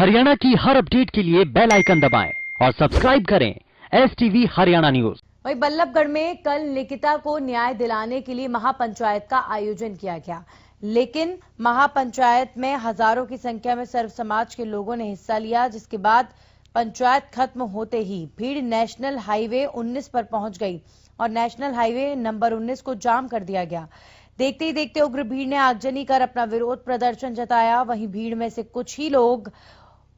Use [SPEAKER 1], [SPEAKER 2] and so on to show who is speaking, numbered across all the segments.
[SPEAKER 1] हरियाणा की हर अपडेट के लिए बेल आइकन दबाएं और सब्सक्राइब करें STV हरियाणा न्यूज।
[SPEAKER 2] वहीं बल्लभगढ़ में कल निकिता को न्याय दिलाने के लिए महापंचायत का आयोजन किया गया, लेकिन महापंचायत में हजारों की संख्या में सर्व समाज के लोगों ने हिस्सा लिया, जिसके बाद पंचायत खत्म होते ही भीड़ नेशनल हाईवे 19 पर पहुंच गई और नेशनल हाईवे नंबर 19 को जाम कर दिया गया। देखते ही देखते उग्र भीड़ ने आगजनी कर अपना विरोध प्रदर्शन जताया। वहीं भीड़ में से कुछ ही लोग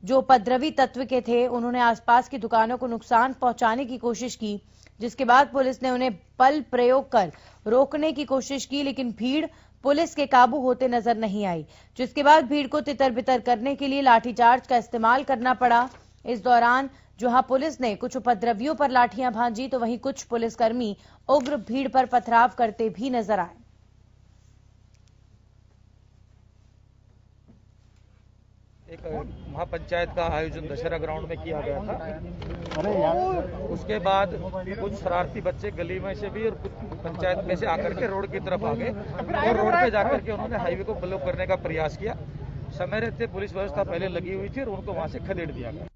[SPEAKER 2] जो उपद्रवी तत्व के थे, उन्होंने आसपास की दुकानों को नुकसान पहुंचाने की कोशिश की, जिसके बाद पुलिस ने उन्हें बल प्रयोग कर रोकने की कोशिश की, लेकिन भीड़ पुलिस के काबू होते नजर नहीं आई, जिसके बाद भीड़ को तितर-बितर करने के लिए लाठीचार्ज का इस्तेमाल करना पड़ा। इस दौरान जहां पुलिस ने कुछ उपद्रवियों पर लाठियां भांजी, तो वहीं कुछ पुलिसकर्मी उग्र भीड़ पर पथराव करते भी नजर आए।
[SPEAKER 3] एक महापंचायत का आयोजन दशहरा ग्राउंड में किया गया था। उसके बाद कुछ शरारती बच्चे गली में से भी और कुछ पंचायत में से आकर के रोड की तरफ आ गए और रोड पे जाकर के उन्होंने हाईवे को ब्लॉक करने का प्रयास किया। समय रहते पुलिस व्यवस्था पहले लगी हुई थी और उनको वहां से खदेड़ दिया गया।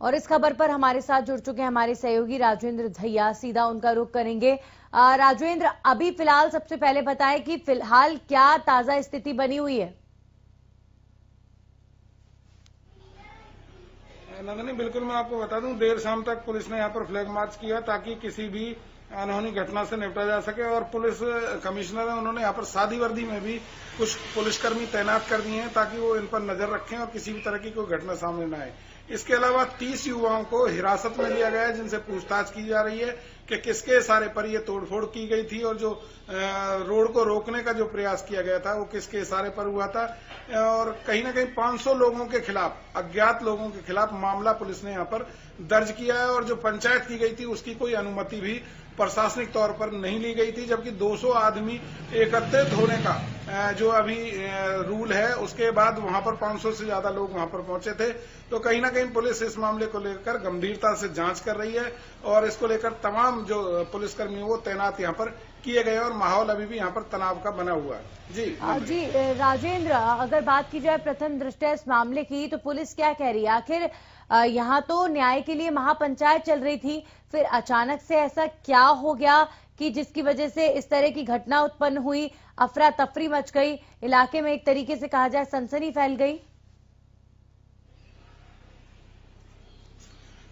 [SPEAKER 2] और इस खबर पर हमारे साथ जुड़ चुके हैं हमारे सहयोगी राजेंद्र धैया, सीधा उनका रुख करेंगे। राजेंद्र, अभी फिलहाल सबसे पहले बताएं कि फिलहाल क्या ताजा स्थिति बनी हुई है?
[SPEAKER 4] नंदनी, बिल्कुल मैं आपको बता दूं, देर शाम तक पुलिस ने यहाँ पर फ्लैग मार्च किया ताकि किसी भी अनहोनी घटना से निपटा जा सके। और पुलिस कमिश्नर है, उन्होंने यहाँ पर सादी वर्दी में भी कुछ पुलिसकर्मी तैनात कर दिए हैं ताकि वो इन पर नजर रखें और किसी भी तरह की कोई घटना सामने न आए। इसके अलावा 30 युवाओं को हिरासत में लिया गया है, जिनसे पूछताछ की जा रही है कि किसके इशारे पर ये तोड़फोड़ की गई थी और जो रोड को रोकने का जो प्रयास किया गया था वो किसके इशारे पर हुआ था। और कहीं ना कहीं 500 लोगों के खिलाफ, अज्ञात लोगों के खिलाफ मामला पुलिस ने यहाँ पर दर्ज किया है। और जो पंचायत की गई थी उसकी कोई अनुमति भी प्रशासनिक तौर पर नहीं ली गई थी, जबकि 200 आदमी एकत्रित होने का जो अभी रूल है, उसके बाद वहां पर 500 से ज्यादा लोग वहां पर पहुंचे थे। तो कहीं ना कहीं पुलिस इस मामले को लेकर गंभीरता से जांच कर रही है और इसको लेकर तमाम जो पुलिसकर्मी वो तैनात यहाँ पर किए गए और माहौल अभी भी यहाँ पर तनाव का बना हुआ है। जी
[SPEAKER 2] राजेंद्र, अगर बात की जाए प्रथम दृष्टया इस मामले की, तो पुलिस क्या कह रही है? आखिर यहाँ तो न्याय के लिए महापंचायत चल रही थी, फिर अचानक से ऐसा क्या हो गया कि जिसकी वजह से इस तरह की घटना उत्पन्न हुई, अफरा तफरी मच गई, इलाके में एक तरीके से कहा जाए सनसनी फैल गई?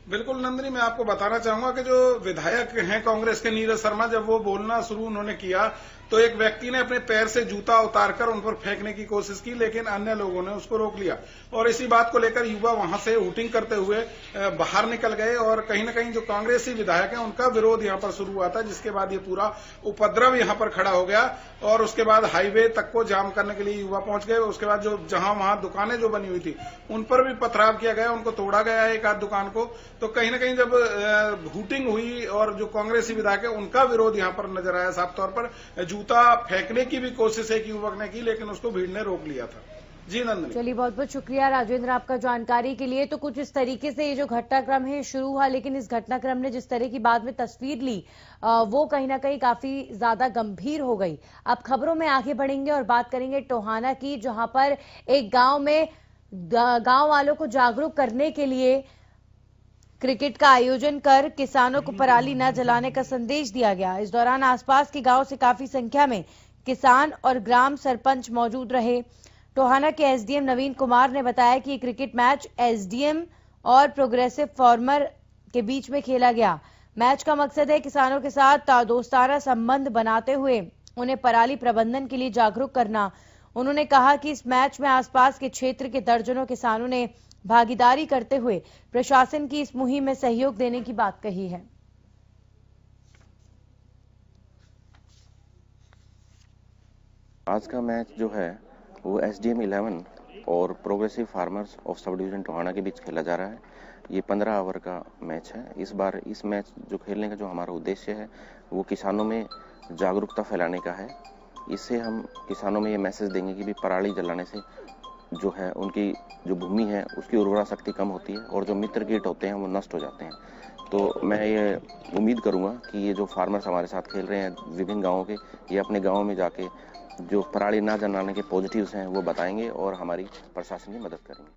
[SPEAKER 4] बिल्कुल नंदनी, मैं आपको बताना चाहूंगा कि जो विधायक हैं कांग्रेस के नीरज शर्मा, जब वो बोलना शुरू उन्होंने किया तो एक व्यक्ति ने अपने पैर से जूता उतारकर उन पर फेंकने की कोशिश की, लेकिन अन्य लोगों ने उसको रोक लिया और इसी बात को लेकर युवा वहां से हूटिंग करते हुए बाहर निकल गए और कहीं न कहीं जो कांग्रेसी विधायक हैं उनका विरोध यहां पर शुरू हुआ था, जिसके बाद ये पूरा उपद्रव यहां पर खड़ा हो गया और उसके बाद हाईवे तक को जाम करने के लिए युवा पहुंच गए। उसके बाद जो जहां वहां दुकानें जो बनी हुई थी उन पर भी पथराव किया गया, उनको तोड़ा गया एक आध दुकान को। तो कहीं न कहीं जब हूटिंग हुई और जो कांग्रेसी विधायक है उनका विरोध यहां पर नजर आया साफ तौर पर। जूता फेंकने की भी कोशिश एक युवक ने की, लेकिन उसको भीड़ ने रोक लिया था। जी नंदनी।
[SPEAKER 2] चलिए, बहुत बहुत शुक्रिया राजेंद्र आपका जानकारी के लिए। तो कुछ इस तरीके से ये जो घटनाक्रम है शुरू हुआ, लेकिन इस घटनाक्रम ने जिस तरह की बाद में तस्वीर ली वो कहीं ना कहीं काफी ज्यादा गंभीर हो गई। अब खबरों में आगे बढ़ेंगे और बात करेंगे टोहाना की, जहां पर एक गांव में गांव वालों को जागरूक करने के लिए क्रिकेट का आयोजन कर किसानों को पराली न जलाने का संदेश दिया गया। इस दौरान आसपास के गांव से काफी संख्या में किसान और ग्राम सरपंच मौजूद रहे। टोहाना के एसडीएम नवीन कुमार ने बताया कि क्रिकेट मैच एसडीएम और प्रोग्रेसिव फार्मर के बीच में खेला गया। मैच का मकसद है किसानों के साथ दोस्ताना संबंध बनाते हुए उन्हें पराली प्रबंधन के लिए जागरूक करना। उन्होंने कहा कि इस मैच में आसपास के क्षेत्र के दर्जनों किसानों ने भागीदारी करते हुए प्रशासन की इस मुहिम में सहयोग देने की बात कही है।
[SPEAKER 5] आज का मैच जो है वो एसडीएम 11 और progressive farmers of sub division Tohana के बीच खेला जा रहा है। ये 15 ओवर का मैच है। इस बार इस मैच जो खेलने का जो हमारा उद्देश्य है वो किसानों में जागरूकता फैलाने का है। इससे हम किसानों में ये मैसेज देंगे कि भी पराली जलाने से जो है उनकी जो भूमि है उसकी उर्वरा शक्ति कम होती है और जो मित्र कीट होते हैं वो नष्ट हो जाते हैं। तो मैं ये उम्मीद करूंगा कि ये जो फार्मर्स हमारे साथ खेल रहे हैं विभिन्न गाँवों के, ये अपने गाँव में जाके जो पराली ना जलाने के पॉजिटिव्स हैं वो बताएंगे और हमारी प्रशासन की मदद करेंगे।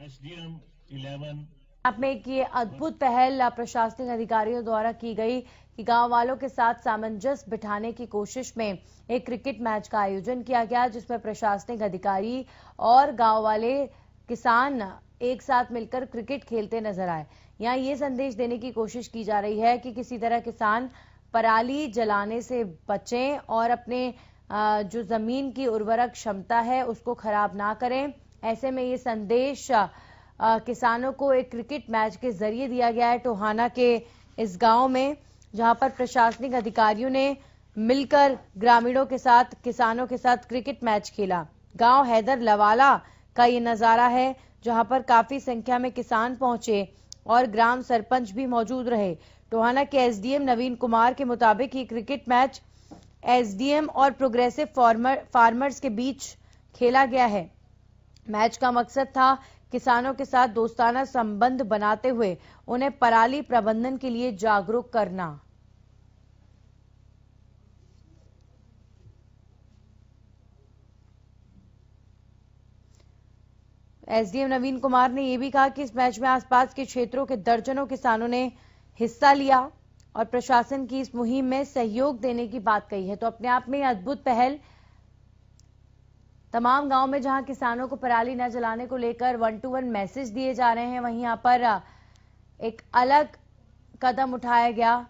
[SPEAKER 6] SDM 11
[SPEAKER 2] आप में एक ये अद्भुत पहल प्रशासनिक अधिकारियों द्वारा की गई कि गांव वालों के साथ सामंजस्य बिठाने की कोशिश में एक क्रिकेट मैच का आयोजन किया गया, जिसमें प्रशासनिक अधिकारी और गांव वाले किसान एक साथ मिलकर क्रिकेट खेलते नजर आए। यहाँ ये संदेश देने की कोशिश की जा रही है कि किसी तरह किसान पराली जलाने से बचें और अपने जो जमीन की उर्वरक क्षमता है उसको खराब ना करें। ऐसे में ये संदेश किसानों को एक क्रिकेट मैच के जरिए दिया गया है टोहाना के इस गांव में, जहां पर प्रशासनिक अधिकारियों ने मिलकर ग्रामीणों के साथ किसानों के साथ क्रिकेट मैच खेला। गांव हैदर लवाला का ये नजारा है, जहां पर काफी संख्या में किसान पहुंचे और ग्राम सरपंच भी मौजूद रहे। टोहाना के एसडीएम नवीन कुमार के मुताबिक ये क्रिकेट मैच एसडीएम और प्रोग्रेसिव फार्मर्स के बीच खेला गया है। मैच का मकसद था किसानों के साथ दोस्ताना संबंध बनाते हुए उन्हें पराली प्रबंधन के लिए जागरूक करना। एसडीएम नवीन कुमार ने यह भी कहा कि इस मैच में आसपास के क्षेत्रों के दर्जनों किसानों ने हिस्सा लिया और प्रशासन की इस मुहिम में सहयोग देने की बात कही है। तो अपने आप में अद्भुत पहल, तमाम गांव में जहां किसानों को पराली न जलाने को लेकर 1-to-1 मैसेज दिए जा रहे हैं, वहीं यहां पर एक अलग कदम उठाया गया।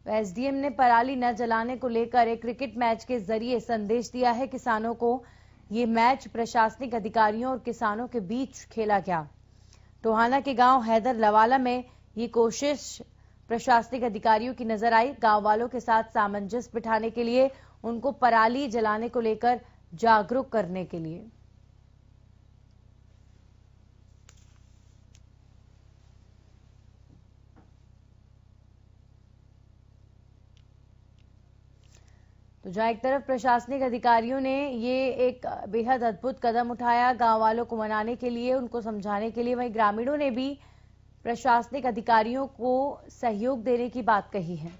[SPEAKER 2] एसडीएम ने पराली न जलाने को लेकर एक क्रिकेट मैच के जरिए संदेश दिया है किसानों को। ये मैच प्रशासनिक अधिकारियों और किसानों के बीच खेला गया। टोहाना के गांव हैदर लवाला में ये कोशिश प्रशासनिक अधिकारियों की नजर आई, गांव वालों के साथ सामंजस्य बिठाने के लिए, उनको पराली जलाने को लेकर जागरूक करने के लिए। तो जहां एक तरफ प्रशासनिक अधिकारियों ने ये एक बेहद अद्भुत कदम उठाया गांव वालों को मनाने के लिए, उनको समझाने के लिए, वहीं ग्रामीणों ने भी प्रशासनिक अधिकारियों को सहयोग देने की बात कही है।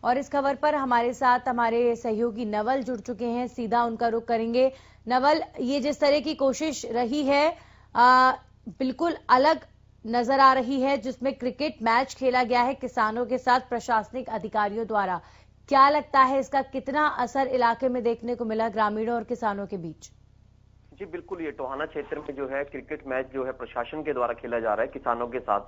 [SPEAKER 2] और इस खबर पर हमारे साथ हमारे सहयोगी नवल जुड़ चुके हैं, सीधा उनका रुख करेंगे। नवल, ये जिस तरह की कोशिश रही है बिल्कुल अलग नजर आ रही है, जिसमें क्रिकेट मैच खेला गया है किसानों के साथ प्रशासनिक अधिकारियों द्वारा। क्या लगता है इसका कितना असर इलाके में देखने को मिला ग्रामीणों और किसानों के बीच?
[SPEAKER 7] जी बिल्कुल, ये टोहाना क्षेत्र में जो है क्रिकेट मैच जो है प्रशासन के द्वारा खेला जा रहा है किसानों के साथ,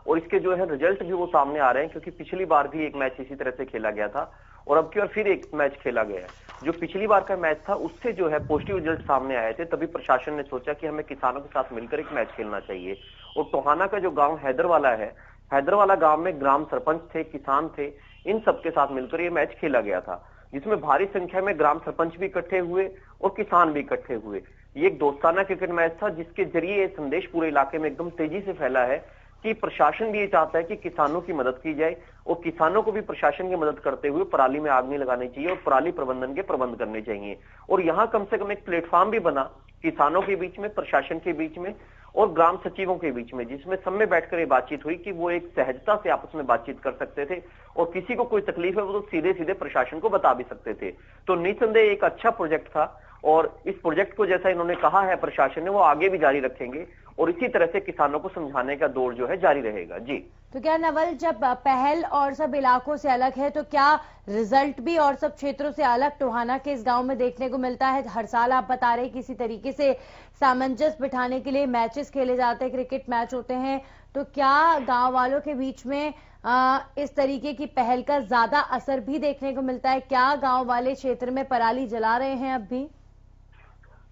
[SPEAKER 7] और इसके जो है रिजल्ट भी वो सामने आ रहे हैं, क्योंकि पिछली बार भी एक मैच इसी तरह से खेला गया था और अब की बार फिर एक मैच खेला गया है। जो पिछली बार का मैच था उससे जो है पॉजिटिव रिजल्ट सामने आए थे, तभी प्रशासन ने सोचा कि हमें किसानों के साथ मिलकर एक मैच खेलना चाहिए। और टोहाना का जो गाँव हैदरवाला है, हैदरवाला गाँव में ग्राम सरपंच थे, किसान थे, इन सबके साथ मिलकर ये मैच खेला गया था, जिसमें भारी संख्या में ग्राम सरपंच भी इकट्ठे हुए और किसान भी इकट्ठे हुए। ये एक दोस्ताना क्रिकेट मैच था, जिसके जरिए ये संदेश पूरे इलाके में एकदम तेजी से फैला है कि प्रशासन भी ये चाहता है कि किसानों की मदद की जाए और किसानों को भी प्रशासन की मदद करते हुए पराली में आग नहीं लगानी चाहिए और पराली प्रबंधन के प्रबंध करने चाहिए। और यहाँ कम से कम एक प्लेटफॉर्म भी बना किसानों के बीच में, प्रशासन के बीच में और ग्राम सचिवों के बीच में, जिसमें सब में बैठकर ये बातचीत हुई कि वो एक सहजता से आपस में बातचीत कर सकते थे और किसी को कोई तकलीफ है वो तो सीधे सीधे प्रशासन को बता भी सकते थे। तो निसंदेह एक अच्छा प्रोजेक्ट था और इस प्रोजेक्ट को जैसा इन्होंने कहा है प्रशासन ने, वो आगे भी जारी रखेंगे और इसी तरह से किसानों को समझाने का दौर जो है जारी रहेगा। जी
[SPEAKER 2] तो क्या नवल, जब पहल और सब इलाकों से अलग है तो क्या रिजल्ट भी और सब क्षेत्रों से अलग टोहाना के इस गांव में देखने को मिलता है? हर साल आप बता रहे किसी तरीके से सामंजस्य बिठाने के लिए मैचेस खेले जाते हैं, क्रिकेट मैच होते हैं, तो क्या गांव वालों के बीच में इस तरीके की पहल का ज्यादा असर भी देखने को मिलता है? क्या गांव वाले क्षेत्र में पराली जला रहे हैं अब भी?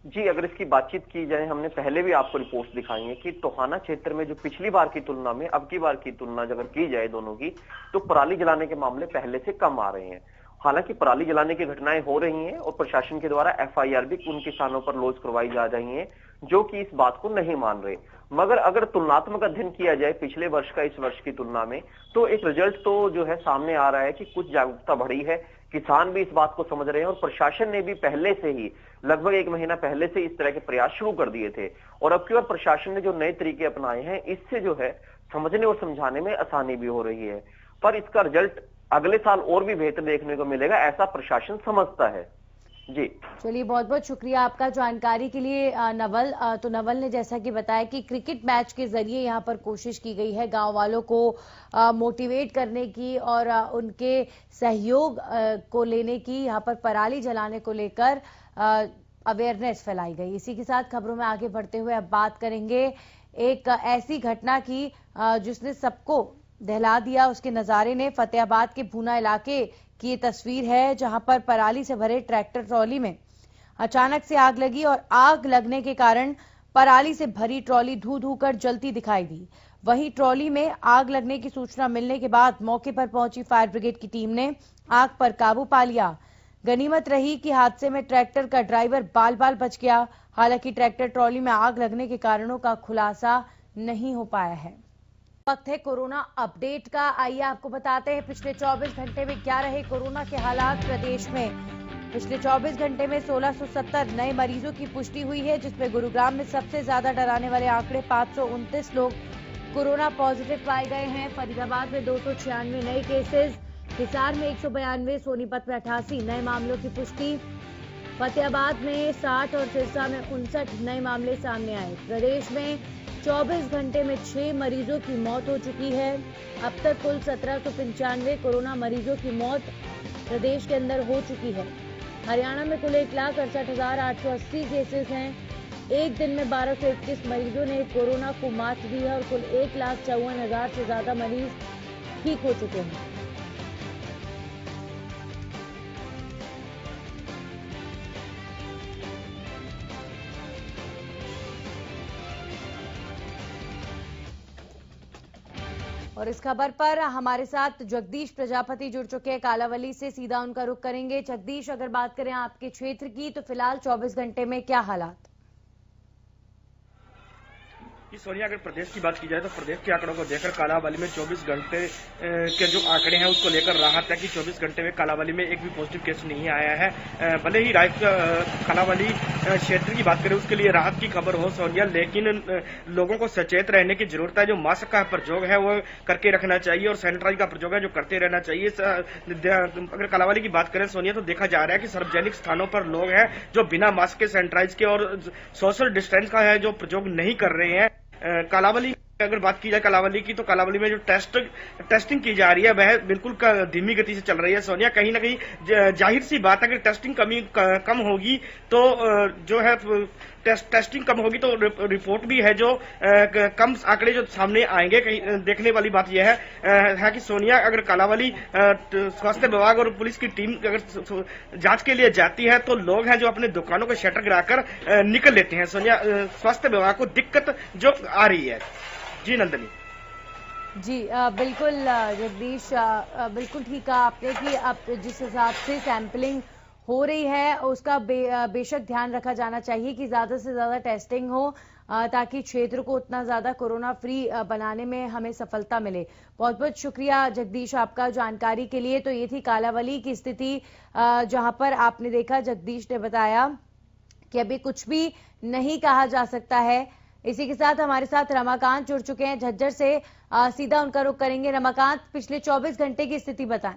[SPEAKER 7] जी, अगर इसकी बातचीत की जाए, हमने पहले भी आपको रिपोर्ट्स दिखाई है कि टोहाना क्षेत्र में जो पिछली बार की तुलना में अब की बार की तुलना अगर की जाए दोनों की, तो पराली जलाने के मामले पहले से कम आ रहे हैं। हालांकि पराली जलाने की घटनाएं हो रही हैं और प्रशासन के द्वारा एफआईआर भी उन किसानों पर लॉन्च करवाई जा रही हैं जो कि इस बात को नहीं मान रहे। मगर अगर तुलनात्मक अध्ययन किया जाए पिछले वर्ष का इस वर्ष की तुलना में, तो एक रिजल्ट तो जो है सामने आ रहा है कि कुछ जागरूकता बढ़ी है, किसान भी इस बात को समझ रहे हैं और प्रशासन ने भी पहले से ही लगभग 1 महीना पहले से इस तरह के प्रयास शुरू कर दिए थे। और अब की बार प्रशासन ने जो नए तरीके अपनाए हैं, इससे जो है समझने और समझाने में आसानी भी हो रही है। पर इसका रिजल्ट अगले साल और भी बेहतर देखने को मिलेगा, ऐसा प्रशासन समझता है। जी
[SPEAKER 2] चलिए, बहुत बहुत शुक्रिया आपका जानकारी के लिए नवल। तो नवल ने जैसा कि बताया कि क्रिकेट मैच के जरिए यहां पर कोशिश की गई है गांव वालों को मोटिवेट करने की और उनके सहयोग को लेने की, यहां पर पराली जलाने को लेकर अवेयरनेस फैलाई गई। इसी के साथ खबरों में आगे बढ़ते हुए अब बात करेंगे एक ऐसी घटना की जिसने सबको दहला दिया। उसके नजारे ने फतेहाबाद के भूना इलाके की ये तस्वीर है, जहां पर पराली से भरे ट्रैक्टर ट्रॉली में अचानक से आग लगी और आग लगने के कारण पराली से भरी ट्रॉली धू धू कर जलती दिखाई दी। वहीं ट्रॉली में आग लगने की सूचना मिलने के बाद मौके पर पहुंची फायर ब्रिगेड की टीम ने आग पर काबू पा लिया। गनीमत रही कि हादसे में ट्रैक्टर का ड्राइवर बाल बाल बच गया। हालांकि ट्रैक्टर ट्रॉली में आग लगने के कारणों का खुलासा नहीं हो पाया है। वक्त है कोरोना अपडेट का। आइए आपको बताते हैं पिछले 24 घंटे में क्या रहे कोरोना के हालात प्रदेश में। पिछले 24 घंटे में 1670 नए मरीजों की पुष्टि हुई है, जिसमें गुरुग्राम में सबसे ज्यादा डराने वाले आंकड़े 529 लोग कोरोना पॉजिटिव पाए गए हैं। फरीदाबाद में 296 नए केसेस, हिसार में 192, सोनीपत में 88 नए मामलों की पुष्टि, फतेहाबाद में 60 और सिरसा में 59 नए मामले सामने आए। प्रदेश में 24 घंटे में 6 मरीजों की मौत हो चुकी है। अब तक कुल 1795 कोरोना मरीजों की मौत प्रदेश के अंदर हो चुकी है। हरियाणा में कुल 1,68,880 केसेस हैं। एक दिन में 1221 मरीजों ने कोरोना को मात दी है और कुल 1,54,000 से ज्यादा मरीज ठीक हो चुके हैं। और इस खबर पर हमारे साथ जगदीश प्रजापति जुड़ चुके हैं कालावली से, सीधा उनका रुख करेंगे। जगदीश, अगर बात करें आपके क्षेत्र की तो फिलहाल 24 घंटे में क्या हालात?
[SPEAKER 6] सोनिया, अगर प्रदेश की बात की जाए तो प्रदेश के आंकड़ों को देखकर कालावली में 24 घंटे के जो आंकड़े हैं उसको लेकर राहत है कि 24 घंटे में कालावली में एक भी पॉजिटिव केस नहीं आया है। भले ही कालावली क्षेत्र की बात करें उसके लिए राहत की खबर हो सोनिया, लेकिन लोगों को सचेत रहने की जरूरत है। जो मास्क का प्रयोग है वो करके रखना चाहिए और सैनिटाइज का प्रयोग है जो करते रहना चाहिए। अगर कालावली की बात करें सोनिया तो देखा जा रहा है कि सार्वजनिक स्थानों पर लोग हैं जो बिना मास्क के, सैनिटाइज के और सोशल डिस्टेंस का है जो प्रयोग नहीं कर रहे हैं। कालावली अगर बात की जाए कालावली की तो कालावली में जो टेस्टिंग की जा रही है वह बिल्कुल धीमी गति से चल रही है सोनिया। कहीं ना कहीं जाहिर सी बात है कि टेस्टिंग कम होगी तो जो है टेस्टिंग कम होगी तो रिपोर्ट भी है जो कम आंकड़े जो सामने आएंगे। कहीं देखने वाली बात यह है कि सोनिया, अगर कालावली स्वास्थ्य विभाग और पुलिस की टीम अगर जांच के लिए जाती है तो लोग हैं जो अपने दुकानों को शटर गिराकर निकल लेते हैं। सोनिया, स्वास्थ्य विभाग को दिक्कत जो आ रही है। जी नंदनी।
[SPEAKER 2] जी बिल्कुल जगदीश, बिल्कुल ठीक कहा आपने कि अब जिस हिसाब से सैंपलिंग हो रही है उसका बेशक ध्यान रखा जाना चाहिए कि ज्यादा से ज्यादा टेस्टिंग हो ताकि क्षेत्र को उतना ज्यादा कोरोना फ्री बनाने में हमें सफलता मिले। बहुत बहुत शुक्रिया जगदीश आपका जानकारी के लिए। तो ये थी कालावली की स्थिति जहां पर आपने देखा, जगदीश ने बताया कि अभी कुछ भी नहीं कहा जा सकता है। इसी के साथ हमारे साथ रमाकांत जुड़ चुके हैं झज्जर से, सीधा उनका रुख करेंगे। रमाकांत, पिछले 24 घंटे की स्थिति बताएं।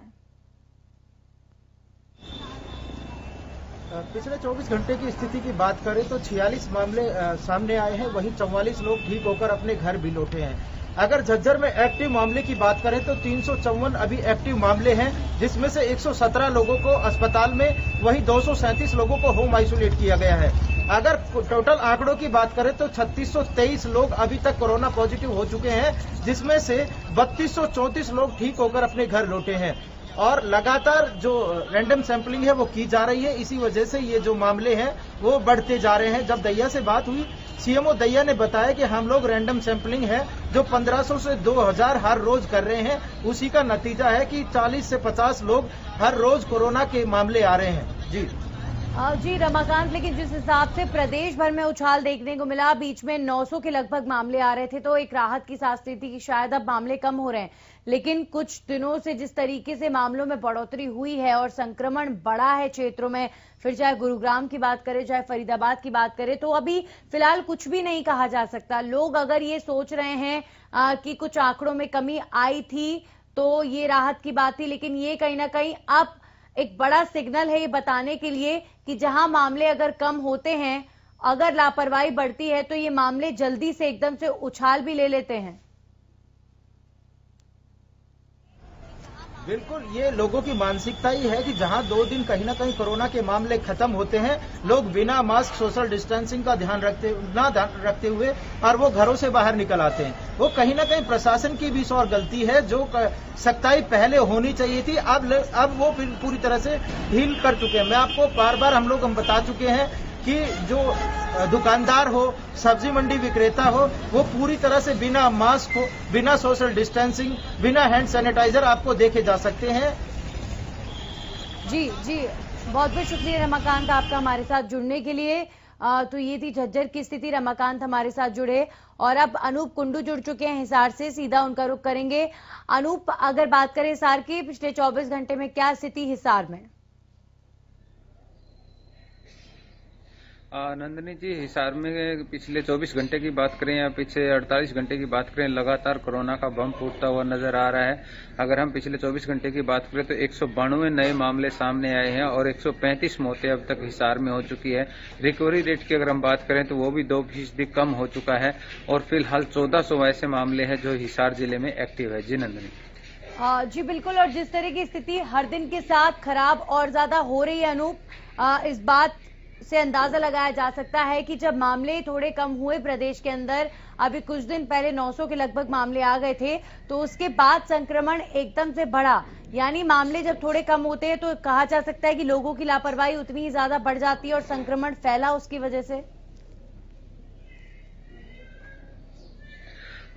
[SPEAKER 8] पिछले 24 घंटे की स्थिति की बात करें तो 46 मामले सामने आए हैं, वहीं 44 लोग ठीक होकर अपने घर भी लौटे हैं। अगर झज्जर में एक्टिव मामले की बात करें तो 354 अभी एक्टिव मामले हैं, जिसमें से 117 लोगों को अस्पताल में, वहीं 237 लोगों को होम आइसोलेट किया गया है। अगर टोटल आंकड़ों की बात करें तो 3623 लोग अभी तक कोरोना पॉजिटिव हो चुके हैं, जिसमें से 3234 लोग ठीक होकर अपने घर लौटे हैं। और लगातार जो रैंडम सैंपलिंग है वो की जा रही है, इसी वजह से ये जो मामले हैं वो बढ़ते जा रहे हैं। जब दैया से बात हुई, सीएमओ दैया ने बताया कि हम लोग रैंडम सैंपलिंग है जो 1500 से 2000 हर रोज कर रहे हैं, उसी का नतीजा है कि 40 से 50 लोग हर रोज कोरोना के मामले आ रहे हैं। जी
[SPEAKER 2] जी रमाकांत, लेकिन जिस हिसाब से प्रदेश भर में उछाल देखने को मिला, बीच में 900 के लगभग मामले आ रहे थे, तो एक राहत की सांस थी कि शायद अब मामले कम हो रहे हैं। लेकिन कुछ दिनों से जिस तरीके से मामलों में बढ़ोतरी हुई है और संक्रमण बढ़ा है क्षेत्रों में, फिर चाहे गुरुग्राम की बात करें चाहे फरीदाबाद की बात करें, तो अभी फिलहाल कुछ भी नहीं कहा जा सकता। लोग अगर ये सोच रहे हैं कि कुछ आंकड़ों में कमी आई थी तो ये राहत की बात थी, लेकिन ये कहीं ना कहीं अब एक बड़ा सिग्नल है ये बताने के लिए कि जहां मामले अगर कम होते हैं, अगर लापरवाही बढ़ती है, तो ये मामले जल्दी से एकदम से उछाल भी ले लेते हैं।
[SPEAKER 8] बिल्कुल, ये लोगों की मानसिकता ही है कि जहां 2 दिन कहीं ना कहीं कोरोना के मामले खत्म होते हैं, लोग बिना मास्क सोशल डिस्टेंसिंग का ध्यान रखते हुए और वो घरों से बाहर निकल आते हैं। वो कहीं ना कहीं प्रशासन की भी और गलती है, जो सख्ताई पहले होनी चाहिए थी, अब वो पूरी तरह से ढील कर चुके हैं। मैं आपको बार बार हम बता चुके हैं कि जो दुकानदार हो, सब्जी मंडी विक्रेता हो, वो पूरी तरह से बिना मास्क हो, बिना सोशल डिस्टेंसिंग, बिना हैंड सैनिटाइजर आपको देखे जा सकते हैं।
[SPEAKER 2] जी बहुत बहुत शुक्रिया रमाकांत आपका हमारे साथ जुड़ने के लिए। तो ये थी झज्जर की स्थिति, रमाकांत हमारे साथ जुड़े। और अब अनूप कुंडू जुड़ चुके हैं हिसार से, सीधा उनका रुख करेंगे। अनूप, अगर बात करें हिसार की, पिछले 24 घंटे में क्या स्थिति हिसार में?
[SPEAKER 9] नंदिनी जी, हिसार में पिछले 24 घंटे की बात करें या पिछले 48 घंटे की बात करें, लगातार कोरोना का बम फूटता हुआ नजर आ रहा है। अगर हम पिछले 24 घंटे की बात करें तो 192 नए मामले सामने आए हैं और 135 मौतें अब तक हिसार में हो चुकी है। रिकवरी रेट की अगर हम बात करें तो वो भी 2% कम हो चुका है और फिलहाल 1400 ऐसे मामले हैं जो हिसार जिले में एक्टिव है। जी नंदिनी।
[SPEAKER 2] जी बिल्कुल, और जिस तरह की स्थिति हर दिन के साथ खराब और ज्यादा हो रही है अनूप, इस बात से अंदाजा लगाया जा सकता है कि जब मामले थोड़े कम हुए प्रदेश के अंदर, अभी कुछ दिन पहले 900 के लगभग मामले आ गए थे, तो उसके बाद संक्रमण एकदम से बढ़ा। यानी मामले जब थोड़े कम होते हैं तो कहा जा सकता है कि लोगों की लापरवाही उतनी ही ज्यादा बढ़ जाती है और संक्रमण फैला उसकी वजह से।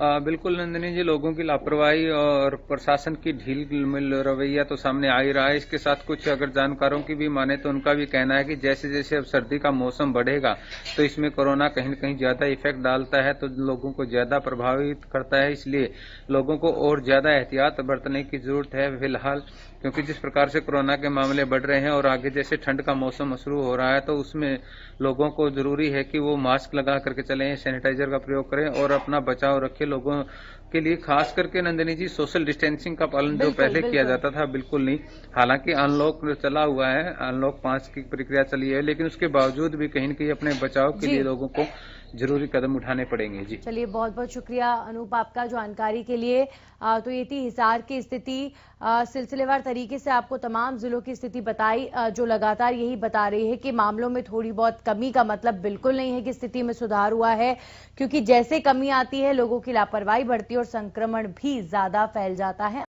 [SPEAKER 9] बिल्कुल नंदिनी जी, लोगों की लापरवाही और प्रशासन की ढील रवैया तो सामने आ ही रहा है। इसके साथ कुछ अगर जानकारों की भी माने तो उनका भी कहना है कि जैसे जैसे अब सर्दी का मौसम बढ़ेगा तो इसमें कोरोना कहीं न कहीं ज्यादा इफेक्ट डालता है, तो लोगों को ज्यादा प्रभावित करता है। इसलिए लोगों को और ज्यादा एहतियात बरतने की जरूरत है फिलहाल, क्योंकि जिस प्रकार से कोरोना के मामले बढ़ रहे हैं और आगे जैसे ठंड का मौसम शुरू हो रहा है, तो उसमें लोगों को जरूरी है कि वो मास्क लगा करके चलें, सैनिटाइजर का प्रयोग करें और अपना बचाव रखें। लोगों के लिए खास करके नंदिनी जी सोशल डिस्टेंसिंग का पालन जो पहले किया जाता था बिल्कुल नहीं। हालांकि अनलॉक चला हुआ है, अनलॉक 5 की प्रक्रिया चली है, लेकिन उसके बावजूद भी कहीं न कहीं अपने बचाव के लिए लोगों को जरूरी कदम उठाने पड़ेंगे। जी
[SPEAKER 2] चलिए, बहुत बहुत शुक्रिया अनूप आपका जानकारी के लिए। तो ये थी हिसार की स्थिति, सिलसिलेवार तरीके से आपको तमाम जिलों की स्थिति बताई, जो लगातार यही बता रही है कि मामलों में थोड़ी बहुत कमी का मतलब बिल्कुल नहीं है कि स्थिति में सुधार हुआ है, क्योंकि जैसे कमी आती है लोगों की लापरवाही बढ़ती है और संक्रमण भी ज्यादा फैल जाता है।